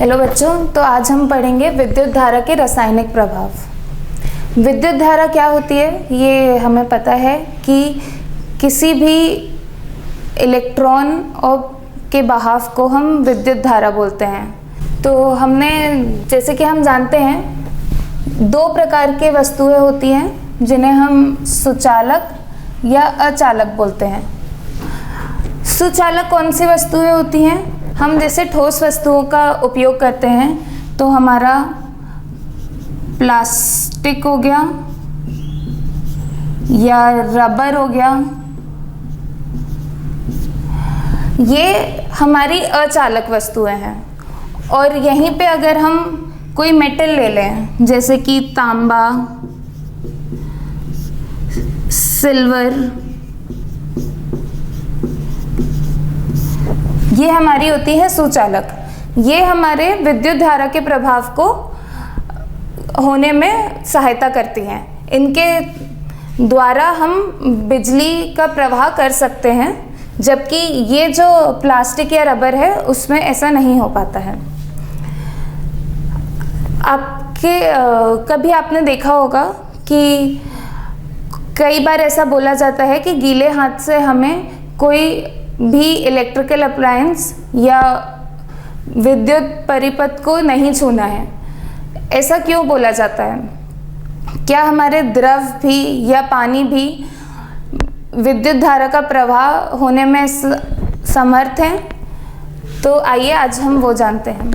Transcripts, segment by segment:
Hello बच्चों, तो आज हम पढ़ेंगे विद्युत धारा के रासायनिक प्रभाव। विद्युत धारा क्या होती है ये हमें पता है कि किसी भी इलेक्ट्रॉन और के बहाव को हम विद्युत धारा बोलते हैं। तो हमने जैसे कि हम जानते हैं दो प्रकार के वस्तुएं होती हैं जिन्हें हम सुचालक या अचालक बोलते हैं। सुचालक कौन सी वस्तुएं होती हैं? हम जैसे ठोस वस्तुओं का उपयोग करते हैं तो हमारा प्लास्टिक हो गया या रबर हो गया, ये हमारी अचालक वस्तुएं हैं। और यहीं पे अगर हम कोई मेटल ले लें जैसे कि तांबा, सिल्वर, ये हमारी होती है सुचालक। ये हमारे विद्युत धारा के प्रभाव को होने में सहायता करती हैं। इनके द्वारा हम बिजली का प्रवाह कर सकते हैं, जबकि ये जो प्लास्टिक या रबर है उसमें ऐसा नहीं हो पाता है। कभी आपने देखा होगा कि कई बार ऐसा बोला जाता है कि गीले हाथ से हमें कोई भी इलेक्ट्रिकल अप्लायंस या विद्युत परिपथ को नहीं छूना है। ऐसा क्यों बोला जाता है? क्या हमारे द्रव भी या पानी भी विद्युत धारा का प्रवाह होने में समर्थ हैं? तो आइए आज हम वो जानते हैं।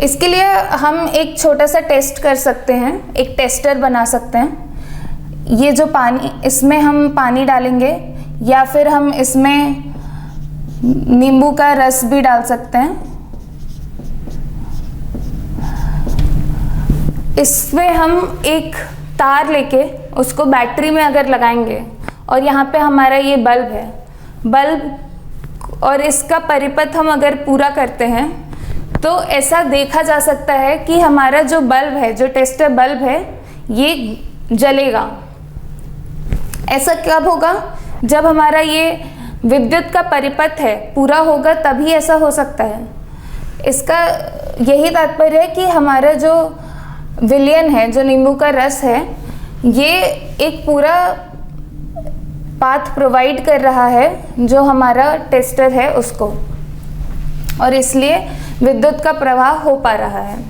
इसके लिए हम एक छोटा सा टेस्ट कर सकते हैं, एक टेस्टर बना सकते हैं। ये जो पानी, इसमें हम पानी डालेंगे या फिर हम इसमें नींबू का रस भी डाल सकते हैं। इसमें हम एक तार लेके उसको बैटरी में अगर लगाएंगे और यहाँ पे हमारा ये बल्ब है, बल्ब और इसका परिपथ हम अगर पूरा करते हैं तो ऐसा देखा जा सकता है कि हमारा जो बल्ब है, जो टेस्टर बल्ब है, ये जलेगा। ऐसा कब होगा? जब हमारा ये विद्युत का परिपथ है पूरा होगा, तभी ऐसा हो सकता है। इसका यही तात्पर्य है कि हमारा जो विलयन है, जो नींबू का रस है, ये एक पूरा पाथ प्रोवाइड कर रहा है जो हमारा टेस्टर है उसको, और इसलिए विद्युत का प्रवाह हो पा रहा है।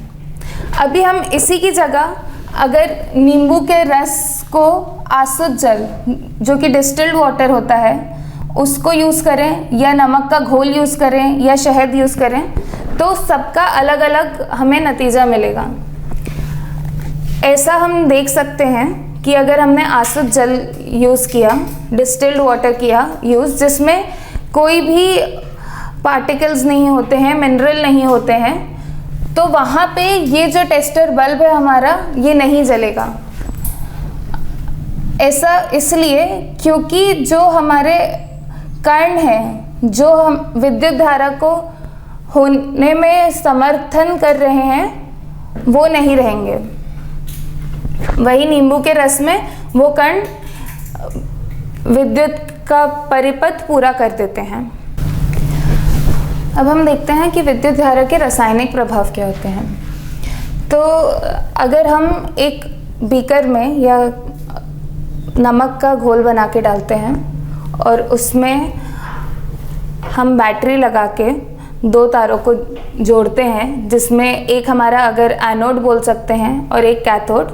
अभी हम इसी की जगह अगर नींबू के रस को आसुत जल, जो कि डिस्टिल्ड वाटर होता है, उसको यूज़ करें या नमक का घोल यूज़ करें या शहद यूज़ करें तो सबका अलग अलग हमें नतीजा मिलेगा। ऐसा हम देख सकते हैं कि अगर हमने आसुत जल यूज़ किया, डिस्टिल्ड वाटर किया यूज़, जिसमें कोई भी पार्टिकल्स नहीं होते हैं, मिनरल नहीं होते हैं, तो वहाँ पे ये जो टेस्टर बल्ब है हमारा, ये नहीं जलेगा। ऐसा इसलिए क्योंकि जो हमारे कण हैं, जो हम विद्युत धारा को होने में समर्थन कर रहे हैं, वो नहीं रहेंगे। वही नींबू के रस में वो कण विद्युत का परिपथ पूरा कर देते हैं। अब हम देखते हैं कि विद्युत धारा के रासायनिक प्रभाव क्या होते हैं। तो अगर हम एक बीकर में या नमक का घोल बना के डालते हैं और उसमें हम बैटरी लगा के दो तारों को जोड़ते हैं, जिसमें एक हमारा अगर एनोड बोल सकते हैं और एक कैथोड,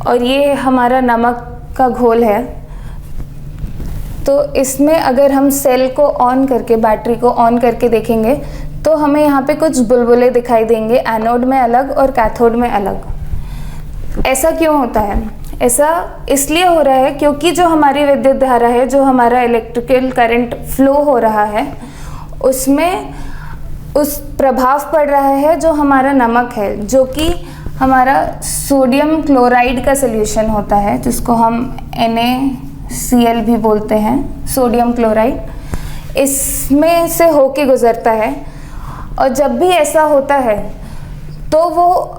और ये हमारा नमक का घोल है, तो इसमें अगर हम सेल को ऑन करके, बैटरी को ऑन करके देखेंगे तो हमें यहाँ पे कुछ बुलबुले दिखाई देंगे, एनोड में अलग और कैथोड में अलग। ऐसा क्यों होता है? ऐसा इसलिए हो रहा है क्योंकि जो हमारी विद्युत धारा है, जो हमारा इलेक्ट्रिकल करंट फ्लो हो रहा है, उसमें उस प्रभाव पड़ रहा है जो हमारा नमक है, जो कि हमारा सोडियम क्लोराइड का सॉल्यूशन होता है, जिसको हम NaCl भी बोलते हैं, सोडियम क्लोराइड। इसमें से होके गुजरता है, और जब भी ऐसा होता है तो वो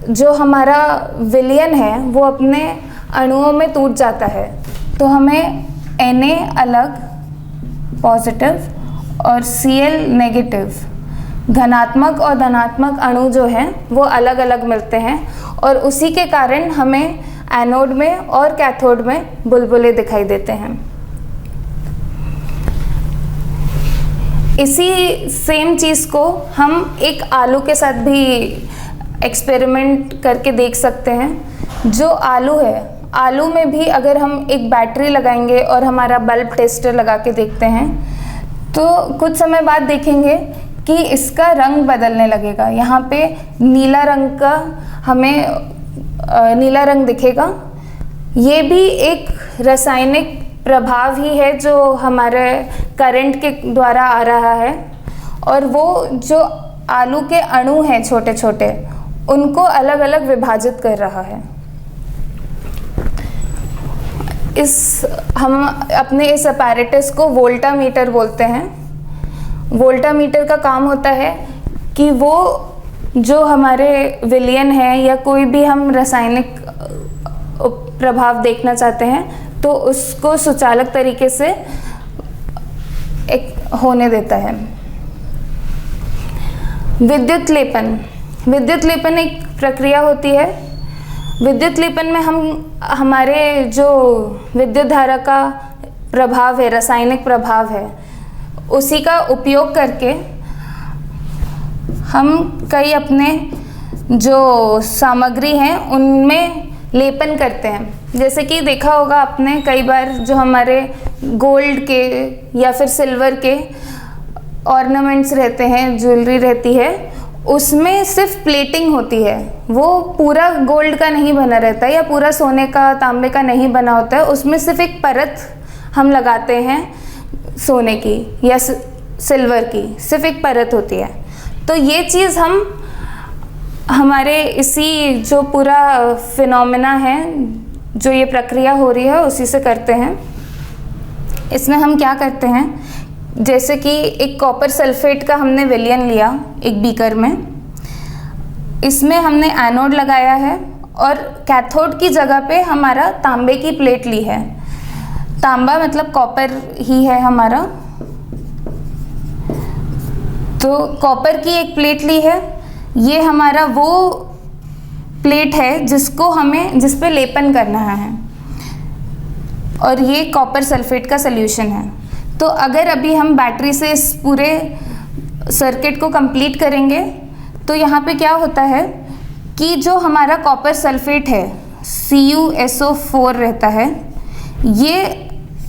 जो हमारा विलयन है वो अपने अणुओं में टूट जाता है। तो हमें Na अलग पॉजिटिव और Cl नेगेटिव धनात्मक और धनात्मक अणु जो हैं वो अलग अलग मिलते हैं, और उसी के कारण हमें एनोड में और कैथोड में बुलबुले दिखाई देते हैं। इसी सेम चीज़ को हम एक आलू के साथ भी एक्सपेरिमेंट करके देख सकते हैं। जो आलू है, आलू में भी अगर हम एक बैटरी लगाएंगे और हमारा बल्ब टेस्टर लगा के देखते हैं तो कुछ समय बाद देखेंगे कि इसका रंग बदलने लगेगा। यहाँ पे नीला रंग का हमें नीला रंग दिखेगा। ये भी एक रासायनिक प्रभाव ही है जो हमारे करंट के द्वारा आ रहा है, और वो जो आलू के अणु हैं छोटे छोटे उनको अलग अलग विभाजित कर रहा है। हम अपने इस अपैरेटस को वोल्टामीटर बोलते हैं। वोल्टामीटर का काम होता है कि वो जो हमारे विलयन है या कोई भी हम रासायनिक प्रभाव देखना चाहते हैं तो उसको सुचालक तरीके से होने देता है। विद्युत लेपन, विद्युत लेपन एक प्रक्रिया होती है। विद्युत लेपन में हम हमारे जो विद्युत धारा का प्रभाव है, रासायनिक प्रभाव है, उसी का उपयोग करके हम कई अपने जो सामग्री हैं उनमें लेपन करते हैं। जैसे कि देखा होगा आपने कई बार जो हमारे गोल्ड के या फिर सिल्वर के ऑर्नामेंट्स रहते हैं, ज्वेलरी रहती है, उसमें सिर्फ प्लेटिंग होती है, वो पूरा गोल्ड का नहीं बना रहता है या पूरा सोने का तांबे का नहीं बना होता है। उसमें सिर्फ एक परत हम लगाते हैं सोने की या सिल्वर की, सिर्फ एक परत होती है। तो ये चीज़ हम हमारे इसी जो पूरा फिनोमेना है, जो ये प्रक्रिया हो रही है, उसी से करते हैं। इसमें हम क्या करते हैं, जैसे कि एक कॉपर सल्फेट का हमने विलयन लिया एक बीकर में, इसमें हमने एनोड लगाया है और कैथोड की जगह पे हमारा तांबे की प्लेट ली है। तांबा मतलब कॉपर ही है हमारा, तो कॉपर की एक प्लेट ली है। ये हमारा वो प्लेट है जिसको हमें जिस पे लेपन करना है, और ये कॉपर सल्फेट का सल्यूशन है। तो अगर अभी हम बैटरी से इस पूरे सर्किट को कंप्लीट करेंगे तो यहाँ पे क्या होता है कि जो हमारा कॉपर सल्फेट है CuSO4 रहता है, ये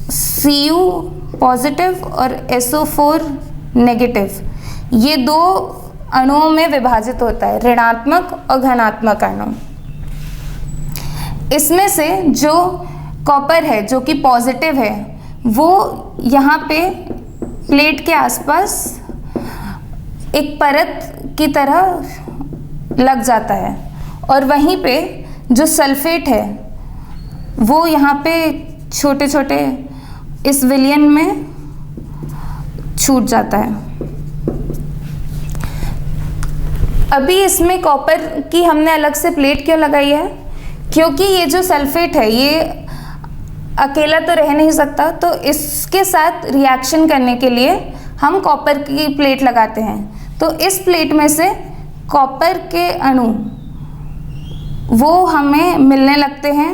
Cu पॉजिटिव और SO4 नेगेटिव, ये दो अणुओं में विभाजित होता है, ऋणात्मक और धनात्मक अणु। इसमें से जो कॉपर है जो कि पॉजिटिव है वो यहाँ पे प्लेट के आसपास एक परत की तरह लग जाता है, और वहीं पे जो सल्फेट है वो यहाँ पे छोटे छोटे इस विलयन में छूट जाता है। अभी इसमें कॉपर की हमने अलग से प्लेट क्यों लगाई है, क्योंकि ये जो सल्फेट है ये अकेला तो रह नहीं सकता, तो इसके साथ रिएक्शन करने के लिए हम कॉपर की प्लेट लगाते हैं। तो इस प्लेट में से कॉपर के अणु वो हमें मिलने लगते हैं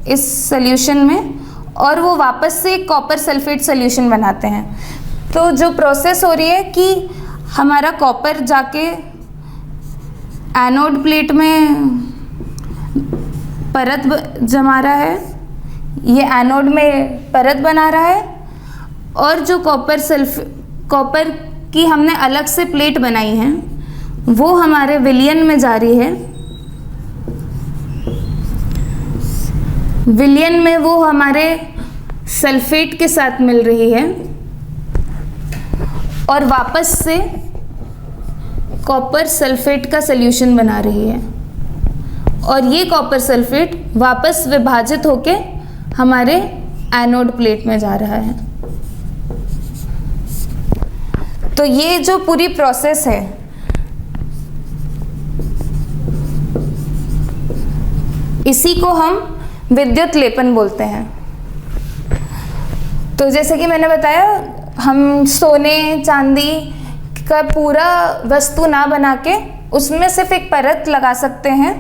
इस सॉल्यूशन में, और वो वापस से कॉपर सल्फेट सॉल्यूशन बनाते हैं। तो जो प्रोसेस हो रही है कि हमारा कॉपर जाके एनोड प्लेट में परत जमा रहा है, ये एनोड में परत बना रहा है, और जो कॉपर की हमने अलग से प्लेट बनाई है वो हमारे विलयन में जा रही है। विलयन में वो हमारे सल्फेट के साथ मिल रही है और वापस से कॉपर सल्फेट का सल्यूशन बना रही है, और ये कॉपर सल्फेट वापस विभाजित होके हमारे एनोड प्लेट में जा रहा है। तो ये जो पूरी प्रोसेस है इसी को हम विद्युत लेपन बोलते हैं। तो जैसे कि मैंने बताया, हम सोने चांदी का पूरा वस्तु ना बना के उसमें सिर्फ एक परत लगा सकते हैं,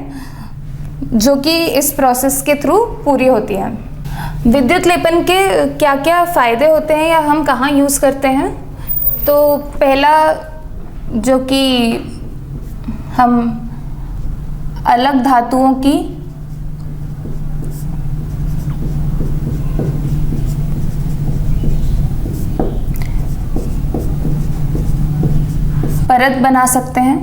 जो कि इस प्रोसेस के थ्रू पूरी होती है। विद्युत लेपन के क्या क्या फ़ायदे होते हैं या हम कहाँ यूज़ करते हैं? तो पहला, जो कि हम अलग धातुओं की परत बना सकते हैं।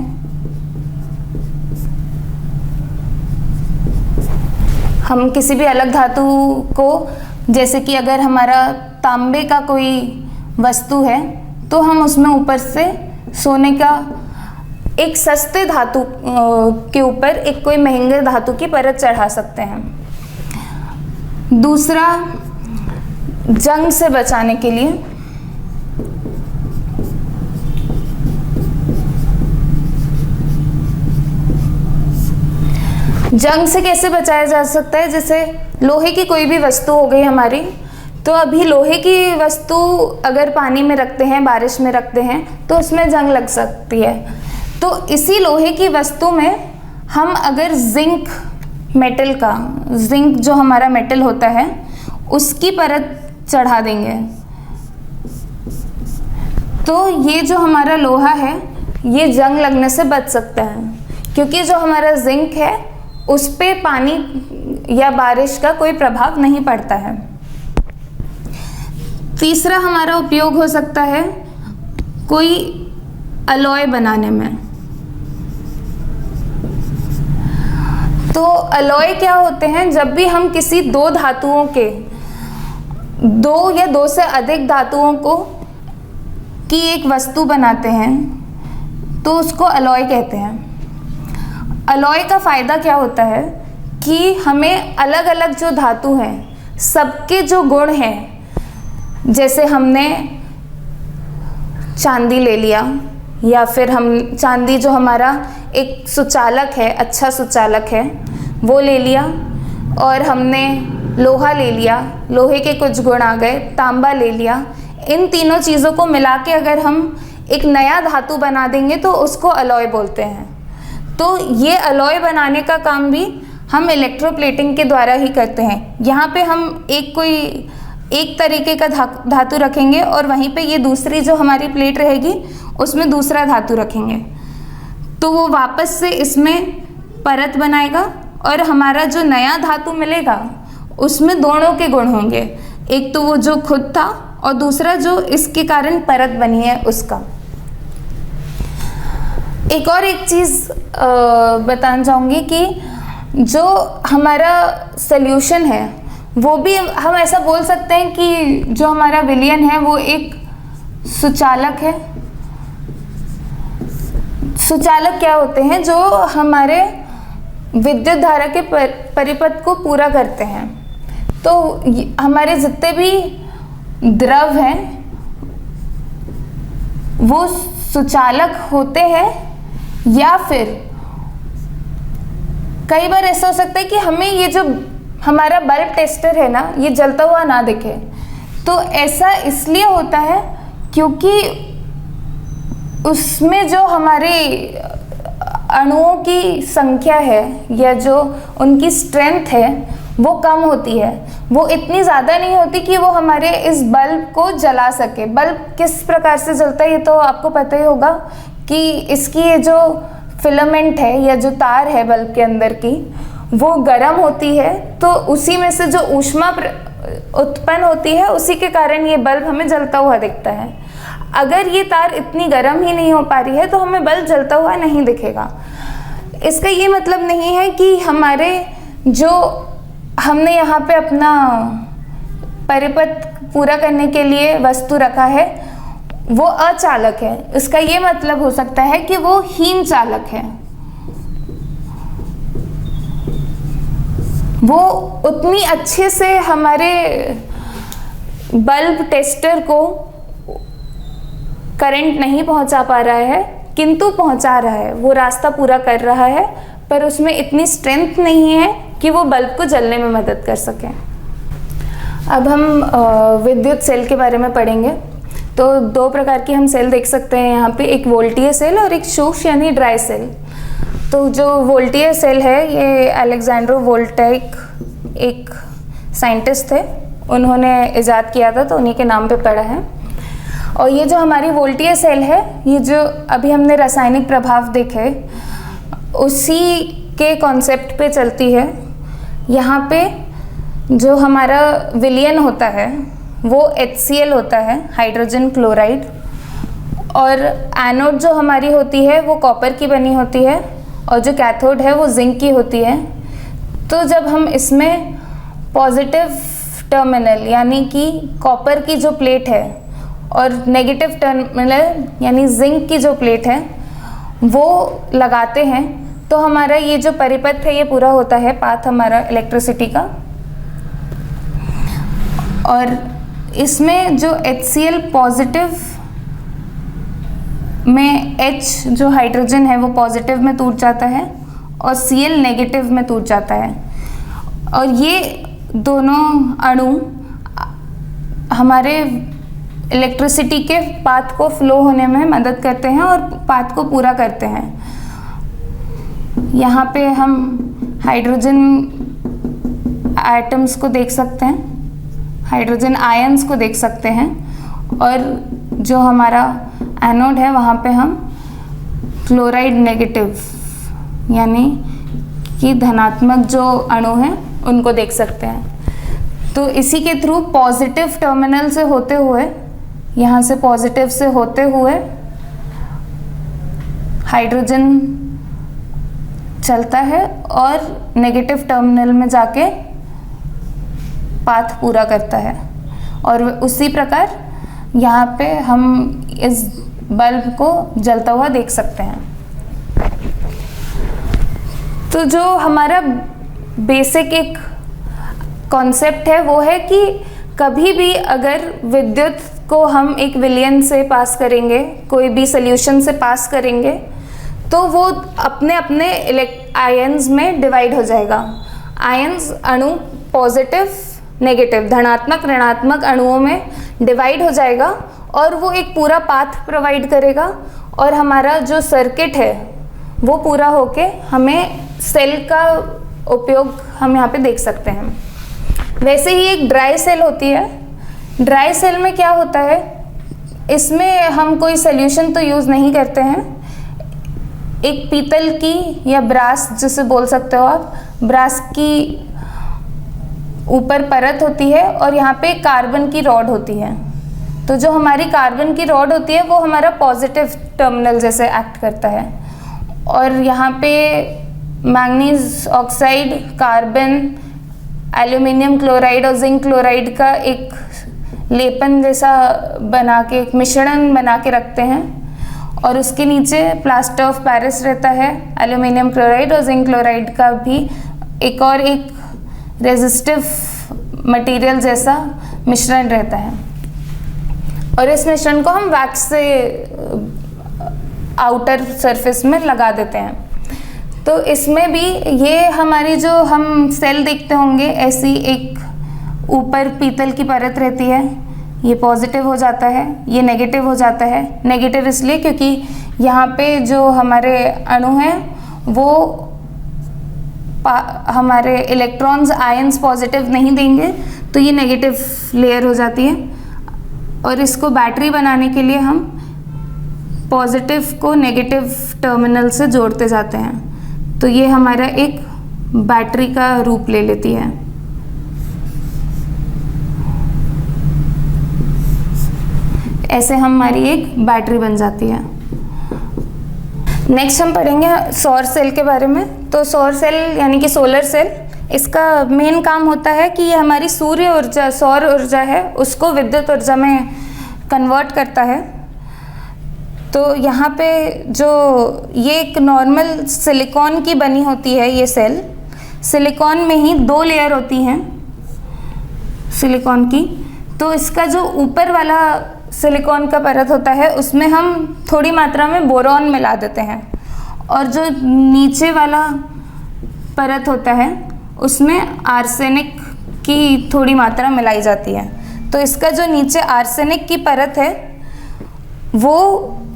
हम किसी भी अलग धातु को, जैसे कि अगर हमारा तांबे का कोई वस्तु है तो हम उसमें ऊपर से सोने का एक सस्ते धातु के ऊपर एक कोई महंगे धातु की परत चढ़ा सकते हैं। दूसरा, जंग से बचाने के लिए जंग से कैसे बचाया जा सकता है? जैसे लोहे की कोई भी वस्तु हो गई हमारी, तो अभी लोहे की वस्तु अगर पानी में रखते हैं, बारिश में रखते हैं, तो उसमें जंग लग सकती है। तो इसी लोहे की वस्तु में हम अगर जिंक जो हमारा मेटल होता है, उसकी परत चढ़ा देंगे, तो ये जो हमारा लोहा है ये जंग लगने से बच सकता है, क्योंकि जो हमारा जिंक है उस पे पानी या बारिश का कोई प्रभाव नहीं पड़ता है। तीसरा हमारा उपयोग हो सकता है कोई अलॉय बनाने में। तो अलॉय क्या होते हैं? जब भी हम किसी दो धातुओं के, दो या दो से अधिक धातुओं को की एक वस्तु बनाते हैं तो उसको अलॉय कहते हैं। अलॉय का फ़ायदा क्या होता है कि हमें अलग अलग जो धातु हैं सबके जो गुण हैं, जैसे हमने चांदी ले लिया, या फिर हम चांदी जो हमारा एक सुचालक है, अच्छा सुचालक है, वो ले लिया, और हमने लोहा ले लिया, लोहे के कुछ गुण आ गए, तांबा ले लिया। इन तीनों चीज़ों को मिला के अगर हम एक नया धातु बना देंगे तो उसको अलॉय बोलते हैं। तो ये अलॉय बनाने का काम भी हम इलेक्ट्रोप्लेटिंग के द्वारा ही करते हैं। यहाँ पे हम एक तरीके का धातु रखेंगे और वहीं पे ये दूसरी जो हमारी प्लेट रहेगी उसमें दूसरा धातु रखेंगे, तो वो वापस से इसमें परत बनाएगा और हमारा जो नया धातु मिलेगा उसमें दोनों के गुण होंगे, एक तो वो जो खुद था और दूसरा जो इसके कारण परत बनी है उसका। एक चीज़ बताना चाहूँगी कि जो हमारा सल्यूशन है वो भी हम ऐसा बोल सकते हैं कि जो हमारा विलयन है वो एक सुचालक है। सुचालक क्या होते हैं? जो हमारे विद्युत धारा के परिपथ को पूरा करते हैं। तो हमारे जितने भी द्रव हैं वो सुचालक होते हैं, या फिर कई बार ऐसा हो सकता है कि हमें ये जो हमारा बल्ब टेस्टर है ना, ये जलता हुआ ना दिखे। तो ऐसा इसलिए होता है क्योंकि उसमें जो हमारे अणुओं की संख्या है या जो उनकी स्ट्रेंथ है वो कम होती है, वो इतनी ज़्यादा नहीं होती कि वो हमारे इस बल्ब को जला सके। बल्ब किस प्रकार से जलता है ये तो आपको पता ही होगा कि इसकी ये जो फिलामेंट है या जो तार है बल्ब के अंदर की, वो गर्म होती है, तो उसी में से जो ऊष्मा उत्पन्न होती है उसी के कारण ये बल्ब हमें जलता हुआ दिखता है। अगर ये तार इतनी गर्म ही नहीं हो पा रही है तो हमें बल्ब जलता हुआ नहीं दिखेगा। इसका ये मतलब नहीं है कि हमारे जो हमने यहाँ पे अपना परिपथ पूरा करने के लिए वस्तु रखा है वो अचालक है। इसका ये मतलब हो सकता है कि वो हीन चालक है, वो उतनी अच्छे से हमारे बल्ब टेस्टर को करंट नहीं पहुंचा पा रहा है, किंतु पहुंचा रहा है, वो रास्ता पूरा कर रहा है, पर उसमें इतनी स्ट्रेंथ नहीं है कि वो बल्ब को जलने में मदद कर सके। अब हम विद्युत सेल के बारे में पढ़ेंगे। तो दो प्रकार की हम सेल देख सकते हैं यहाँ पे, एक वोल्टीय सेल और एक शुष्क यानी ड्राई सेल। तो जो वोल्टीय सेल है ये अलेक्जेंड्रो वोल्टेक एक साइंटिस्ट थे, उन्होंने इजाद किया था, तो उन्हीं के नाम पे पड़ा है। और ये जो हमारी वोल्टीय सेल है, ये जो अभी हमने रासायनिक प्रभाव देखे उसी के कॉन्सेप्ट पे चलती है। यहाँ पे जो हमारा विलयन होता है वो HCl होता है, हाइड्रोजन क्लोराइड, और एनोड जो हमारी होती है वो कॉपर की बनी होती है, और जो कैथोड है वो जिंक की होती है। तो जब हम इसमें पॉजिटिव टर्मिनल यानी कि कॉपर की जो प्लेट है और नेगेटिव टर्मिनल यानी जिंक की जो प्लेट है वो लगाते हैं, तो हमारा ये जो परिपथ है ये पूरा होता है, पाथ हमारा इलेक्ट्रिसिटी का। और इसमें जो HCl पॉजिटिव में H जो हाइड्रोजन है वो पॉजिटिव में टूट जाता है और Cl नेगेटिव में टूट जाता है, और ये दोनों अणु हमारे इलेक्ट्रिसिटी के पाथ को फ्लो होने में मदद करते हैं और पाथ को पूरा करते हैं। यहाँ पे हम हाइड्रोजन एटम्स को देख सकते हैं, हाइड्रोजन आयंस को देख सकते हैं, और जो हमारा एनोड है वहाँ पे हम क्लोराइड नेगेटिव यानी कि धनात्मक जो अणु हैं उनको देख सकते हैं। तो इसी के थ्रू पॉजिटिव टर्मिनल से होते हुए, यहाँ से पॉजिटिव से होते हुए हाइड्रोजन चलता है और नेगेटिव टर्मिनल में जाके पाथ पूरा करता है। और उसी प्रकार यहाँ पे हम इस बल्ब को जलता हुआ देख सकते हैं। तो जो हमारा बेसिक एक कॉन्सेप्ट है वो है कि कभी भी अगर विद्युत को हम एक विलयन से पास करेंगे, कोई भी सॉल्यूशन से पास करेंगे, तो वो अपने अपने आयंस में डिवाइड हो जाएगा। आयंस अणु पॉजिटिव नेगेटिव धनात्मक ऋणात्मक अणुओं में डिवाइड हो जाएगा और वो एक पूरा पाथ प्रोवाइड करेगा, और हमारा जो सर्किट है वो पूरा होके हमें सेल का उपयोग हम यहाँ पे देख सकते हैं। वैसे ही एक ड्राई सेल होती है। ड्राई सेल में क्या होता है, इसमें हम कोई सॉल्यूशन तो यूज़ नहीं करते हैं। एक पीतल की या ब्रास जिसे बोल सकते हो आप, ब्रास की ऊपर परत होती है और यहाँ पे कार्बन की रॉड होती है। तो जो हमारी कार्बन की रॉड होती है वो हमारा पॉजिटिव टर्मिनल जैसे एक्ट करता है, और यहाँ पे manganese oxide, carbon, aluminium chloride और जिंक क्लोराइड का एक लेपन जैसा बना के, एक मिश्रण बना के रखते हैं, और उसके नीचे प्लास्टर ऑफ पेरिस रहता है, एल्यूमिनियम क्लोराइड और जिंक क्लोराइड का भी एक रेजिस्टिव मटेरियल जैसा मिश्रण रहता है, और इस मिश्रण को हम वैक्स से आउटर सरफेस में लगा देते हैं। तो इसमें भी ये हमारी जो हम सेल देखते होंगे, ऐसी एक ऊपर पीतल की परत रहती है, ये पॉजिटिव हो जाता है, ये नेगेटिव हो जाता है। नेगेटिव इसलिए क्योंकि यहाँ पे जो हमारे अणु हैं वो हमारे इलेक्ट्रॉन्स आयंस पॉजिटिव नहीं देंगे, तो ये नेगेटिव लेयर हो जाती है, और इसको बैटरी बनाने के लिए हम पॉजिटिव को नेगेटिव टर्मिनल से जोड़ते जाते हैं। तो ये हमारा एक बैटरी का रूप ले लेती है। ऐसे हमारी एक बैटरी बन जाती है। नेक्स्ट हम पढ़ेंगे सौर सेल के बारे में। तो सौर सेल यानी कि सोलर सेल, इसका मेन काम होता है कि ये हमारी सूर्य ऊर्जा, सौर ऊर्जा है, उसको विद्युत ऊर्जा में कन्वर्ट करता है। तो यहाँ पे जो ये एक नॉर्मल सिलिकॉन की बनी होती है ये सेल, सिलिकॉन में ही 2 लेयर होती हैं सिलिकॉन की। तो इसका जो ऊपर वाला सिलिकॉन का परत होता है उसमें हम थोड़ी मात्रा में बोरॉन मिला देते हैं, और जो नीचे वाला परत होता है उसमें आर्सेनिक की थोड़ी मात्रा मिलाई जाती है। तो इसका जो नीचे आर्सेनिक की परत है वो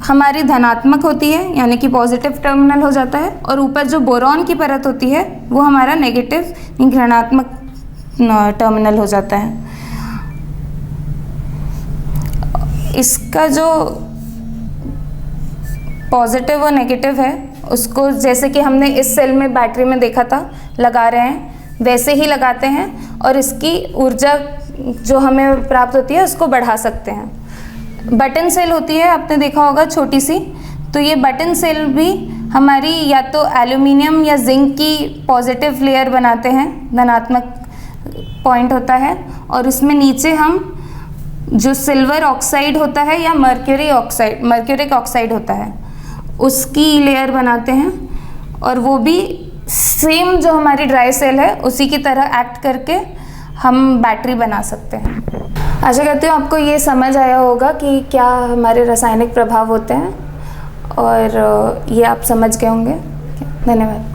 हमारी धनात्मक होती है, यानी कि पॉजिटिव टर्मिनल हो जाता है, और ऊपर जो बोरॉन की परत होती है वो हमारा नेगेटिव ऋणात्मक टर्मिनल हो जाता है। इसका जो पॉजिटिव और नेगेटिव है उसको, जैसे कि हमने इस सेल में बैटरी में देखा था लगा रहे हैं, वैसे ही लगाते हैं और इसकी ऊर्जा जो हमें प्राप्त होती है उसको बढ़ा सकते हैं। बटन सेल होती है, आपने देखा होगा छोटी सी, तो ये बटन सेल भी हमारी या तो एल्यूमिनियम या जिंक की पॉजिटिव लेयर बनाते हैं, धनात्मक पॉइंट होता है, और उसमें नीचे हम जो सिल्वर ऑक्साइड होता है या मर्क्यूरिक ऑक्साइड होता है उसकी लेयर बनाते हैं, और वो भी सेम जो हमारी ड्राई सेल है उसी की तरह एक्ट करके हम बैटरी बना सकते हैं। आशा करती हूँ आपको ये समझ आया होगा कि क्या हमारे रासायनिक प्रभाव होते हैं, और ये आप समझ गए होंगे। धन्यवाद।